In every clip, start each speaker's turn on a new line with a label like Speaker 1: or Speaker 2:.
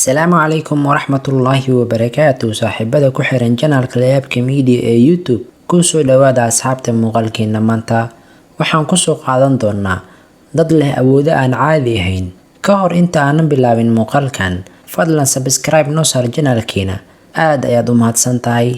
Speaker 1: Asalaamu calaykum waraxmatullaahi wabarakaatu. Saaxiibada ku xiran channelka Layaabka Media ee YouTube, ku soo dhawaada asxaabta muuqaalkeena. Maanta waxaan ku soo qaadan doonaa dad leh awoodo aan caadi ahayn. Ka hor inta aanan bilaabin muuqaalkan, fadlan subscribe noo saar channelkeena. Aad ayaad u mahadsan tahay.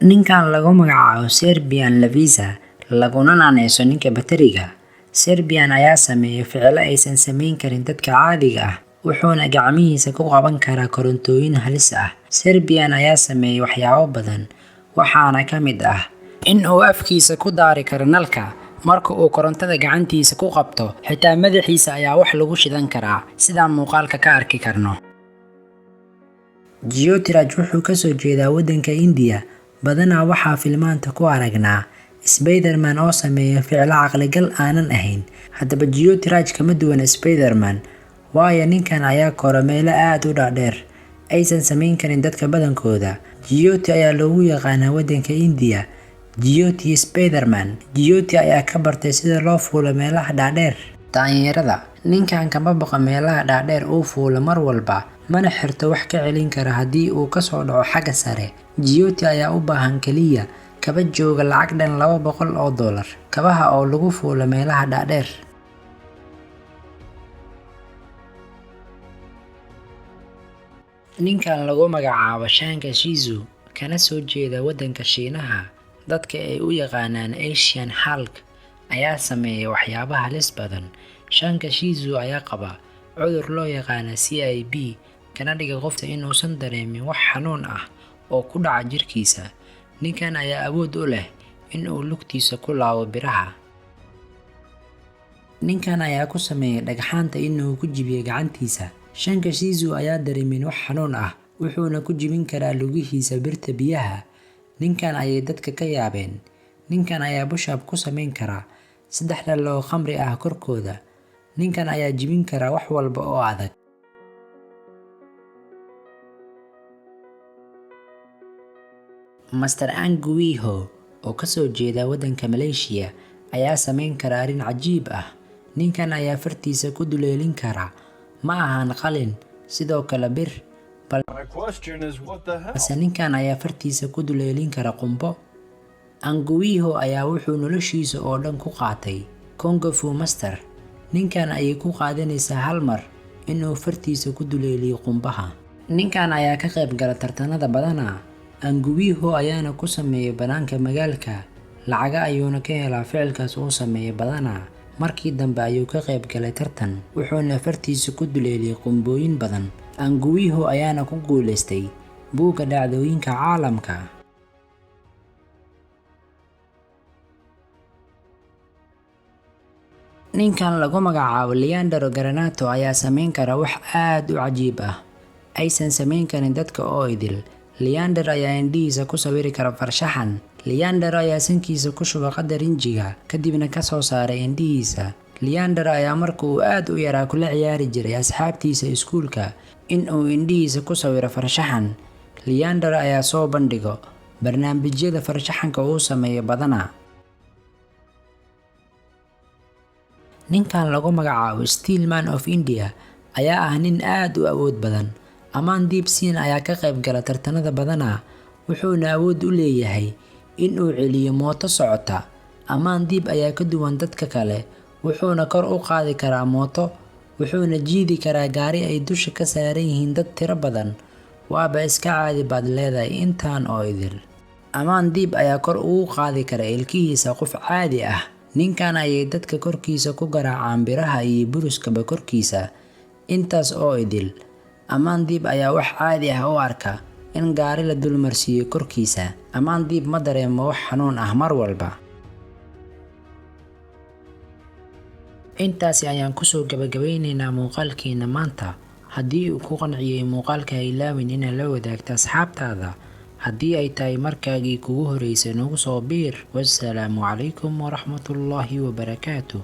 Speaker 1: Ninkan lagu magacaabo Serbian Lavisa, laguna naanayso ninka batariga. Serbian ayaa sameeya ficilo aysan samayn karin dadka caadiga ah, wuxuuna gacmihiisa ku qaban karaa korontooyin halis ah. Serbian ayaa sameeya waxyaabo badan, waxaana ka mid ah in uu afkiisa ku daari karo nalka marka uu korontada gacantiisa ku qabto. Xitaa madaxiisa ayaa wax lagu shidan karaa, sidaan muuqaalka ka arki karno. Jyotiraj wuxuu ka soo jeedaa waddanka India. Badanaa waxaa filmaanta ku aragnaa Spider-Man oo sameeya ficilo caqligal aanan ahayn. Haddaba Jyotiraj kama duwana Spider-Man, waayo ninkan ayaa koro meelo aad u dhaadheer aysan samayn karin dadka badankooda. Jyoti ayaa loogu yaqaanaa waddanka India Jyoti Spider-Man. Jyoti ayaa ka bartay sida loo fuulo meelaha dhaadheer daanyarada. Ninkan kama baqo meelaha dhaadheer uu fuulo mar walba, mana xirto wax ka celin kara haddii uu ka soo dhaco xagga sare. Jyoti ayaa u baahan kaliya kaba jooga lacag dhan $200, kabaha oo lagu fuulo meelaha dhaadheer. Ninkan lagu magacaabo Shanka Shizu, kana soo jeeda waddanka Shiinaha, dadka ay u yaqaanaan Asian Hulk, ayaa sameeya waxyaabo halis badan. Shanka Shizu ayaa qaba cudur loo yaqaan CIB, kana dhiga qofka inuusan dareemin wax xanuun ah oo ku dhaca jirkiisa. Ninkan ayaa awood u leh in uu lugtiisa ku laabo biraha. Ninkan ayaa ku sameeya dhagxaanta inuu ku jibiyo gacantiisa. Shanka Shizu ayaa dareemin wax xanuun ah, wuxuuna ku jibin karaa lugihiisa birta biyaha. Ninkan ayay dadka ka yaabeen. Ninkan ayaa push-up ku samayn kara 3 dhalo oo khamri ah korkooda. Ninkan ayaa jibin kara wax walba oo adag. Master Anguiho, oo ka soo jeeda waddanka Malaysia, ayaa samayn kara arrin cajiib ah. Ninkan ayaa fartiisa ku duleelin kara, ma ahan qalin, sidoo kale bir, balse ninkan ayaa fartiisa ku duleelin kara qumbo. Anguiho ayaa wuxuu noloshiisa oo dhan ku qaatay Kung Fu Master. Ninkan ayay ku qaadanaysaa hal mar inuu fartiisa ku duleeliyo qumbaha. Ninkan ayaa ka qayb gala tartanada badanaa. Anguiho ayaana ku sameeya banaanka magaalka, lacaga ayuuna ka helaa ficilkaas uu sameeya badanaa. Markii dambe ayuu ka qayb galay tartan, wuxuuna fartiisa ku duleeliyay qumbooyin badan. Anguiho ayaana ku guuleystay buugga dhacdooyinka caalamka. Ninkan lagu magacaabo Leandro Granato ayaa samayn kara wax aad u cajiib ah, aysan samayn karin dadka oo idil. Leander ayaa indhihiisa ku sawiri kara farshaxan. Leander ayaa sankiisa ku shuba qadar rinjiga, kadibna ka soo saaray indhihiisa. Leander ayaa marka uu aad u yaraa kula ciyaari jiray asxaabtiisa iskuulka in uu indhihiisa ku sawiro farshaxan. Leander ayaa soo bandhigo barnaamijyada farshaxanka uu sameeyo badanaa. Ninkan lagu magacaabo Steel Man of India ayaa ah nin aad u awood badan. Amandeep Singh ayaa ka qayb gala tartanada badanaa, wuxuuna awood u leeyahay in uu celiyo mooto socota. Amandeep ayaa ka duwan dadka kale, wuxuuna kor u qaadi karaa mooto, wuxuuna jiidi karaa gaari ay dusha ka saaran yihiin dad tiro badan. Waaba iska caadi baad leedahay intaan oo idil. Amandeep ayaa kor ugu qaadi kara ilkihiisa qof caadi ah. Ninkan ayay dadka korkiisa ku garaacaan biraha iyo buruskaba korkiisa. Intaas oo idil, Amandeep ayaa wax caadi ah u arka in gaari la dulmarsiiyo korkiisa. Amandeep ma dareemo wax xanuun ah mar walba. Intaasi ayaan kusoo gabagabeynaynaa muuqaalkeena maanta. Haddii uu ku qanciyay muuqaalka, ha ilaawin inaad la wadaagto asxaabtaada. Haddii ay tahay markaagii kugu horeysay, nagu soo biir. Wassalaamu calaykum waraxmatullaahi wabarakaatuh.